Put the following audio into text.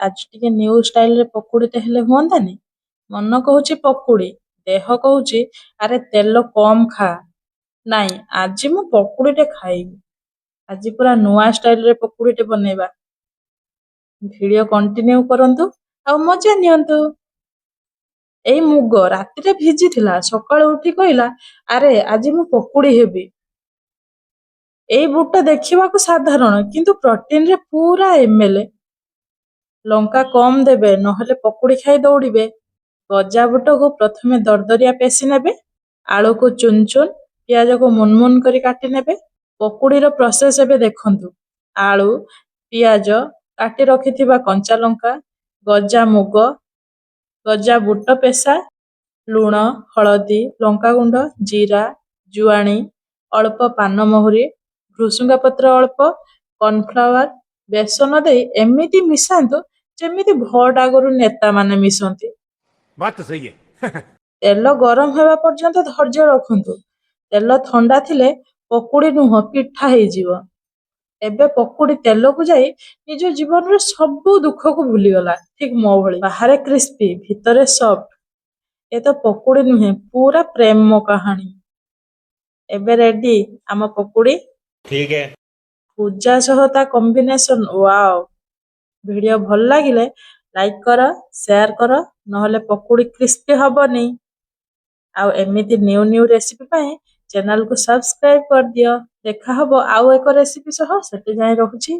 आज टिके new style रे पकुड़ीटे हेले हुअंतानी। मन कहूची पकुड़ी, देह कहूची अरे तेल कम खा। नाई आज मु पकुड़ीटे खाइबी। आज पूरा नुआ स्टाइल रे पकुड़ीटे बनेଇବା। वीडियो कंटिन्यू करंतु आ मजा नियंतु। एई मुग रातिरे भिजी थिला, सकाळ उठी कहला अरे आज मु पकुड़ी हेबी। एई बुट देखिबाकू साधारण किंतु प्रोटीन रे पूरा एमएलए। लंका कम देबे नहले पकुड़ी खाई दौड़िबे। गजा बुट को प्रथमे दरदरिया पेशी नेबे। आलू को चुन चुन, प्याज को मुनमुन करी काटी नेबे। पकुड़ी रो प्रोसेस एबे देखंतु। आलू, प्याज, काटी रखिथिबा कंचा लंका, गजा मुग, गजा बुट पेशा, लुण, हळदी, लंका गुंड, जीरा, जुआणी, अल्प पान महुरी, भृसुंगा पत्र अल्प, कॉर्नफ्लावर, बेसन दे एमिति मिसांतु जेमिति भट आगरु नेता माने मिसंती। बात तो सही है। तेल गरम हेबा पर्यंत धैर्य रखंतु। तेल ठंडा थिले पकुड़ी नुह पिठा हेजिवो। एबे पकुड़ी तेल को जाई निज जीवन रे सबु दुख को भूली गला, ठीक मो भली। बाहरे क्रिस्पी भितरे सॉफ्ट। ए तो पकुड़ी नुहे पूरा प्रेम मो कहानी। एबे रेडी आम पकुड़ी। ठीक है। पूजा सह ता कॉम्बिनेशन वाओ। वीडियो भल लागिले लाइक कर, शेयर कर, नहले पकुड़ी क्रिस्पी हबनी। आउ एमिति न्यू न्यू रेसिपी पाए चैनल को सब्सक्राइब कर दियो। देखा हबो आउ एक रेसिपी सह, सेति जाए रहुची।